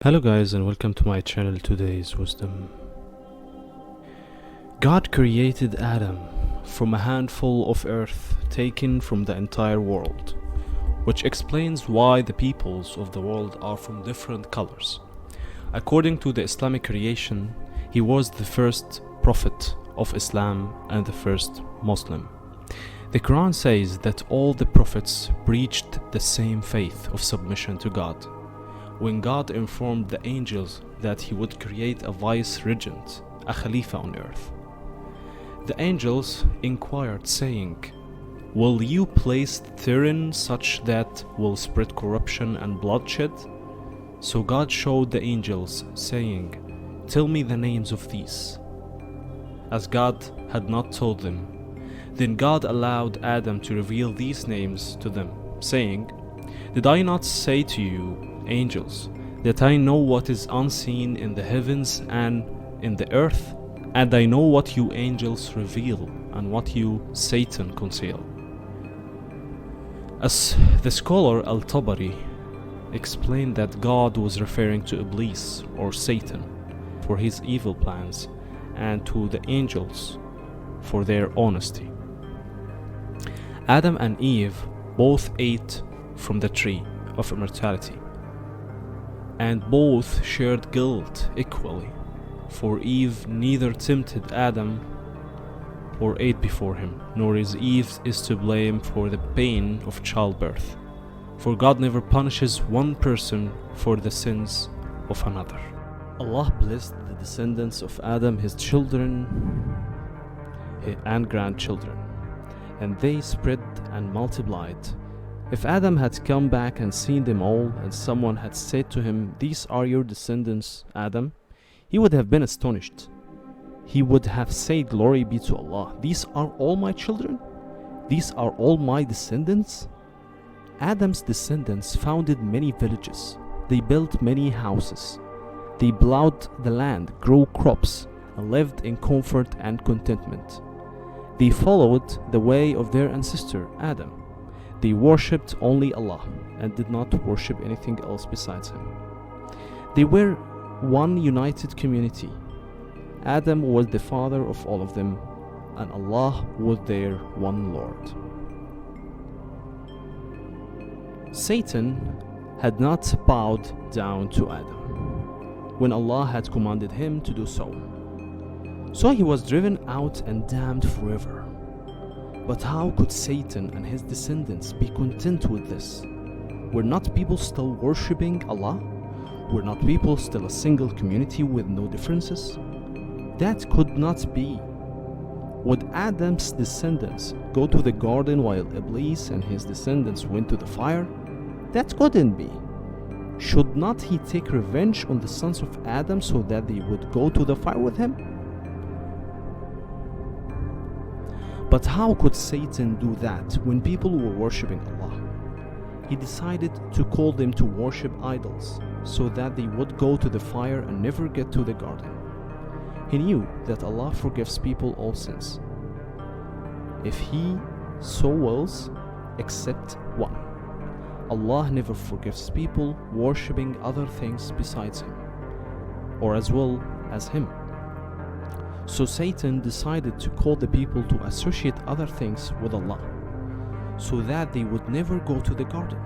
Hello guys and welcome to my channel. Today's wisdom. God created Adam from a handful of earth taken from the entire world, which explains why the peoples of the world are from different colors. According to the Islamic creation, he was the first prophet of Islam and the first Muslim. The Quran says that all the prophets preached the same faith of submission to God. When God informed the angels that he would create a vice-regent, a Khalifa on earth, the angels inquired, saying, "Will you place therein such that will spread corruption and bloodshed?" So God showed the angels, saying, "Tell me the names of these." As God had not told them, then God allowed Adam to reveal these names to them, saying, "Did I not say to you, angels, that I know what is unseen in the heavens and in the earth, and I know what you angels reveal and what you Satan conceal?" As the scholar Al-Tabari explained that God was referring to Iblis or Satan for his evil plans and to the angels for their honesty. Adam and Eve both ate from the tree of immortality, and both shared guilt equally, for Eve neither tempted Adam or ate before him, nor is Eve to blame for the pain of childbirth, for God never punishes one person for the sins of another. Allah blessed the descendants of Adam, his children and grandchildren, and they spread and multiplied. If Adam had come back and seen them all, and someone had said to him, "These are your descendants, Adam," he would have been astonished. He would have said, "Glory be to Allah, these are all my children? These are all my descendants?" Adam's descendants founded many villages. They built many houses. They plowed the land, grew crops, and lived in comfort and contentment. They followed the way of their ancestor, Adam. They worshipped only Allah and did not worship anything else besides him. They were one united community. Adam was the father of all of them, and Allah was their one Lord. Satan had not bowed down to Adam when Allah had commanded him to do so. So he was driven out and damned forever. But how could Satan and his descendants be content with this? Were not people still worshipping Allah? Were not people still a single community with no differences? That could not be. Would Adam's descendants go to the garden while Iblis and his descendants went to the fire? That couldn't be. Should not he take revenge on the sons of Adam so that they would go to the fire with him? But how could Satan do that when people were worshipping Allah? He decided to call them to worship idols so that they would go to the fire and never get to the garden. He knew that Allah forgives people all sins, if He so wills, except one. Allah never forgives people worshipping other things besides Him, or as well as Him. So Satan decided to call the people to associate other things with Allah, so that they would never go to the garden.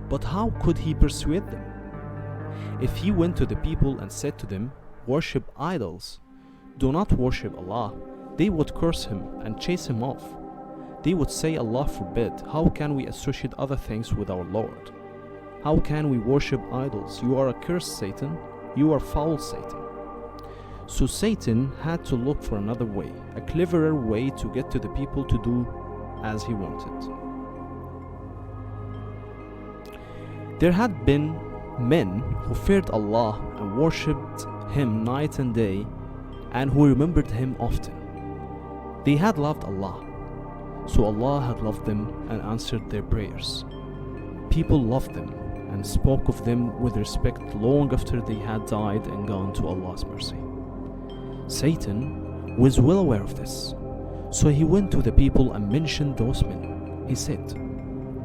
But how could he persuade them? If he went to the people and said to them, "Worship idols, do not worship Allah," they would curse him and chase him off. They would say, "Allah forbid, how can we associate other things with our Lord? How can we worship idols? You are accursed, Satan. You are foul, Satan." So Satan had to look for another way, a cleverer way to get to the people to do as he wanted. There had been men who feared Allah and worshipped Him night and day, and who remembered Him often. They had loved Allah, so Allah had loved them and answered their prayers. People loved them and spoke of them with respect long after they had died and gone to Allah's mercy. Satan was well aware of this, so he went to the people and mentioned those men. He said,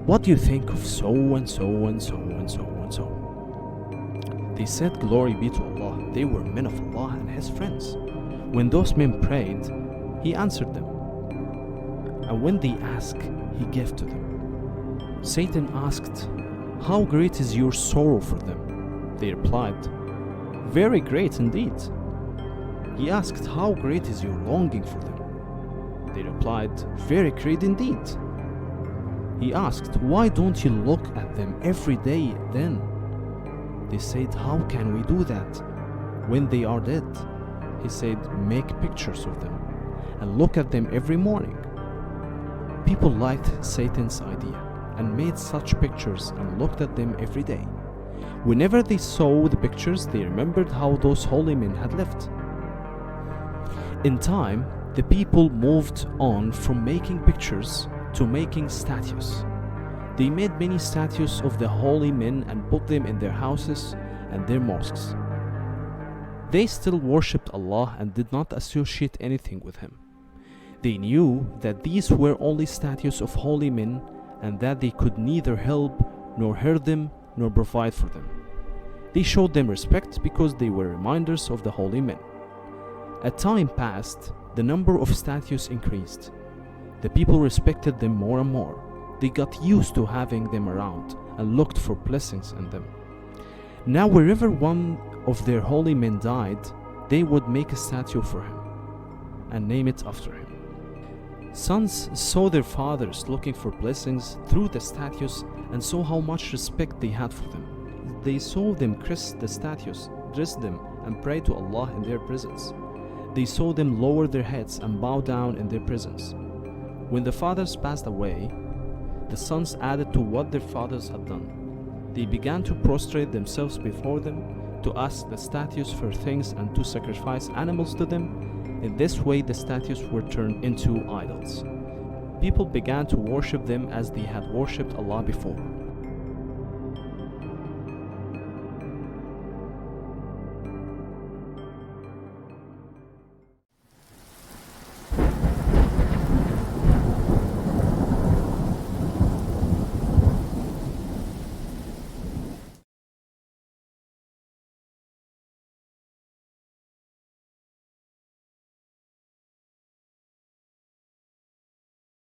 "What do you think of so and so and so and so and so?" They said, "Glory be to Allah." They were men of Allah and His friends. When those men prayed, He answered them. And when they asked, He gave to them. Satan asked, "How great is your sorrow for them?" They replied, "Very great indeed." He asked, "How great is your longing for them?" They replied, "Very great indeed." He asked, "Why don't you look at them every day then?" They said, "How can we do that when they are dead?" He said, "Make pictures of them and look at them every morning." People liked Satan's idea and made such pictures and looked at them every day. Whenever they saw the pictures, they remembered how those holy men had lived. In time, the people moved on from making pictures to making statues. They made many statues of the holy men and put them in their houses and their mosques. They still worshipped Allah and did not associate anything with Him. They knew that these were only statues of holy men and that they could neither help nor hurt them nor provide for them. They showed them respect because they were reminders of the holy men. As time passed, the number of statues increased. The people respected them more and more. They got used to having them around and looked for blessings in them. Now wherever one of their holy men died, they would make a statue for him and name it after him. Sons saw their fathers looking for blessings through the statues and saw how much respect they had for them. They saw them kiss the statues, dress them, and pray to Allah in their presence. They saw them lower their heads and bow down in their presence. When the fathers passed away, the sons added to what their fathers had done. They began to prostrate themselves before them, to ask the statues for things and to sacrifice animals to them. In this way, the statues were turned into idols. People began to worship them as they had worshipped Allah before.